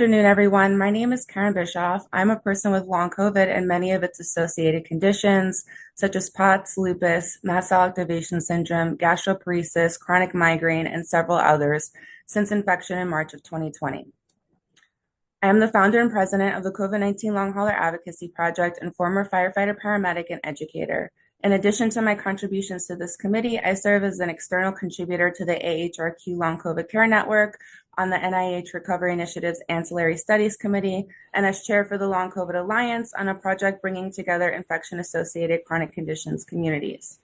Good afternoon, everyone. My name is Karen Bischoff. I'm a person with long COVID and many of its associated conditions, such as POTS, lupus, mast cell activation syndrome, gastroparesis, chronic migraine, and several others, since infection in March of 2020. I am the founder and president of the COVID-19 Long Hauler Advocacy Project and former firefighter, paramedic, and educator. In addition to my contributions to this committee, I serve as an external contributor to the AHRQ Long COVID Care Network, on the NIH Recovery Initiative's Ancillary Studies Committee, and as chair for the Long COVID Alliance on a project bringing together infection-associated chronic conditions communities.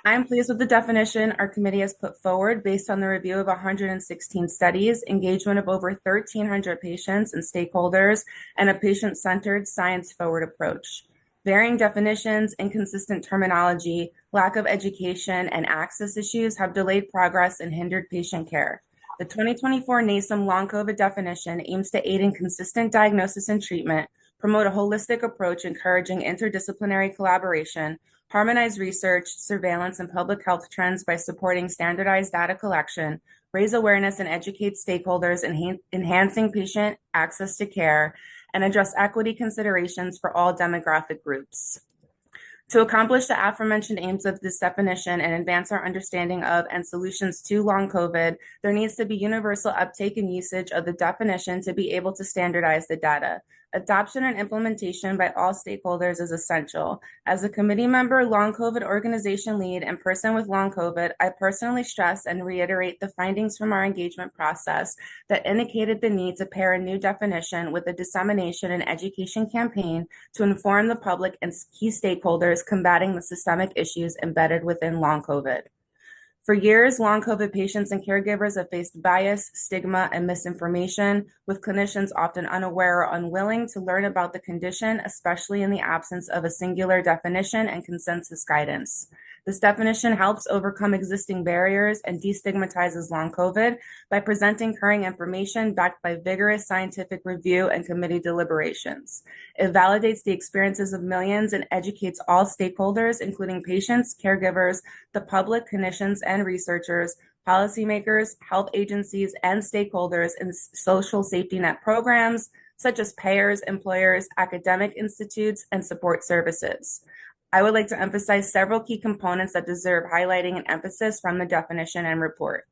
I am pleased with the definition our committee has put forward based on the review of 116 studies, engagement of over 1,300 patients and stakeholders, and a patient-centered, science-forward approach. Varying definitions, inconsistent terminology, lack of education, and access issues have delayed progress and hindered patient care. The 2024 NASEM Long COVID definition aims to aid in consistent diagnosis and treatment, promote a holistic approach encouraging interdisciplinary collaboration, harmonize research, surveillance, and public health trends by supporting standardized data collection, raise awareness and educate stakeholders, enhancing patient access to care, and address equity considerations for all demographic groups. To accomplish the aforementioned aims of this definition and advance our understanding of and solutions to long COVID, there needs to be universal uptake and usage of the definition to be able to standardize the data. Adoption and implementation by all stakeholders is essential. As a committee member, long COVID organization lead, and person with long COVID, I personally stress and reiterate the findings from our engagement process that indicated the need to pair a new definition with a dissemination and education campaign to inform the public and key stakeholders combating the systemic issues embedded within long COVID. For years, long COVID patients and caregivers have faced bias, stigma, and misinformation, with clinicians often unaware or unwilling to learn about the condition, especially in the absence of a singular definition and consensus guidance. This definition helps overcome existing barriers and destigmatizes long COVID by presenting current information backed by vigorous scientific review and committee deliberations. It validates the experiences of millions and educates all stakeholders, including patients, caregivers, the public, clinicians, and researchers, policymakers, health agencies, and stakeholders in social safety net programs, such as payers, employers, academic institutes, and support services. I would like to emphasize several key components that deserve highlighting and emphasis from the definition and report.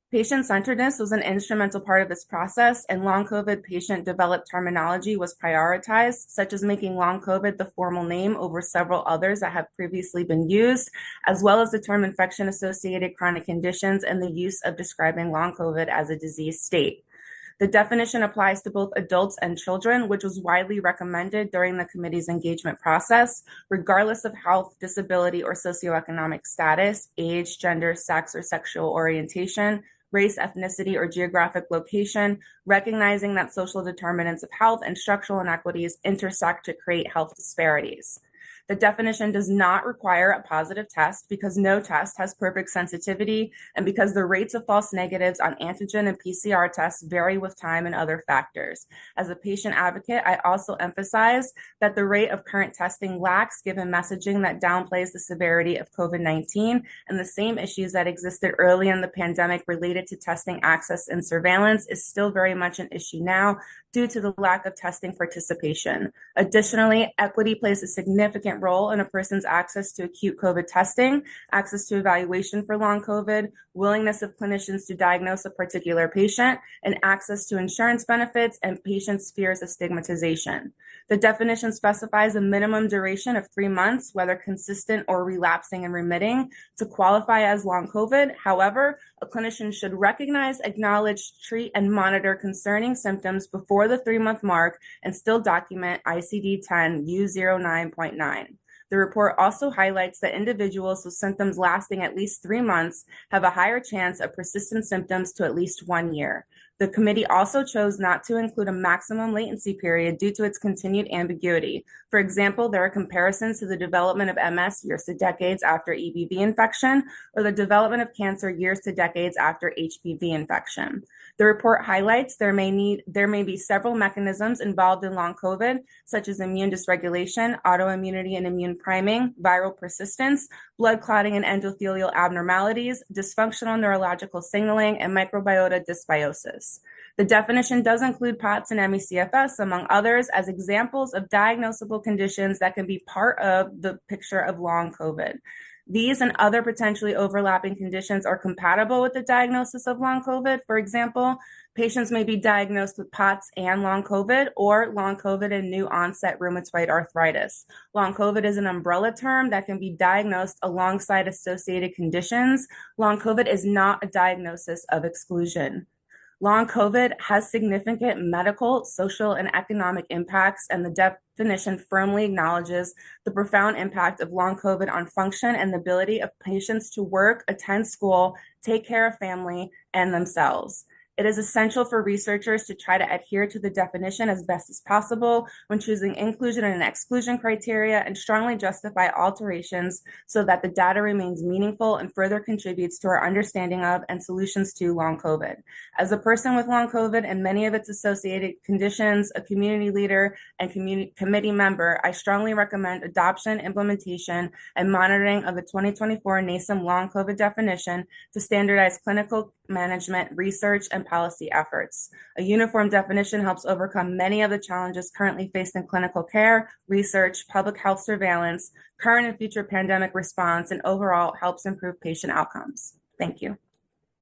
Patient-centeredness was an instrumental part of this process, and long COVID patient-developed terminology was prioritized, such as making long COVID the formal name over several others that have previously been used, as well as the term infection-associated chronic conditions and the use of describing long COVID as a disease state. The definition applies to both adults and children, which was widely recommended during the committee's engagement process, regardless of health, disability, or socioeconomic status, age, gender, sex, or sexual orientation, race, ethnicity, or geographic location, recognizing that social determinants of health and structural inequities intersect to create health disparities. The definition does not require a positive test because no test has perfect sensitivity and because the rates of false negatives on antigen and PCR tests vary with time and other factors. As a patient advocate, I also emphasize that the rate of current testing lacks given messaging that downplays the severity of COVID-19 and the same issues that existed early in the pandemic related to testing access and surveillance is still very much an issue now due to the lack of testing participation. Additionally, equity plays a significant role in a person's access to acute COVID testing, access to evaluation for long COVID, willingness of clinicians to diagnose a particular patient, and access to insurance benefits and patients' fears of stigmatization. The definition specifies a minimum duration of 3 months, whether consistent or relapsing and remitting, to qualify as long COVID. However, a clinician should recognize, acknowledge, treat, and monitor concerning symptoms before the 3-month mark and still document ICD-10 U09.9. The report also highlights that individuals with symptoms lasting at least 3 months have a higher chance of persistent symptoms to at least 1 year. The committee also chose not to include a maximum latency period due to its continued ambiguity. For example, there are comparisons to the development of MS years to decades after EBV infection, or the development of cancer years to decades after HPV infection. The report highlights there may be several mechanisms involved in long COVID, such as immune dysregulation, autoimmunity and immune priming, viral persistence, blood clotting and endothelial abnormalities, dysfunctional neurological signaling, and microbiota dysbiosis. The definition does include POTS and ME/CFS, among others, as examples of diagnosable conditions that can be part of the picture of long COVID. These and other potentially overlapping conditions are compatible with the diagnosis of long COVID. For example, patients may be diagnosed with POTS and long COVID, or long COVID and new onset rheumatoid arthritis. Long COVID is an umbrella term that can be diagnosed alongside associated conditions. Long COVID is not a diagnosis of exclusion. Long COVID has significant medical, social, and economic impacts, and the definition firmly acknowledges the profound impact of long COVID on function and the ability of patients to work, attend school, take care of family, and themselves. It is essential for researchers to try to adhere to the definition as best as possible when choosing inclusion and exclusion criteria, and strongly justify alterations so that the data remains meaningful and further contributes to our understanding of and solutions to long COVID. As a person with long COVID and many of its associated conditions, a community leader and committee member, I strongly recommend adoption, implementation, and monitoring of the 2024 NASEM long COVID definition to standardize clinical management, research, and policy efforts. A uniform definition helps overcome many of the challenges currently faced in clinical care, research, public health surveillance, current and future pandemic response, and overall helps improve patient outcomes. Thank you.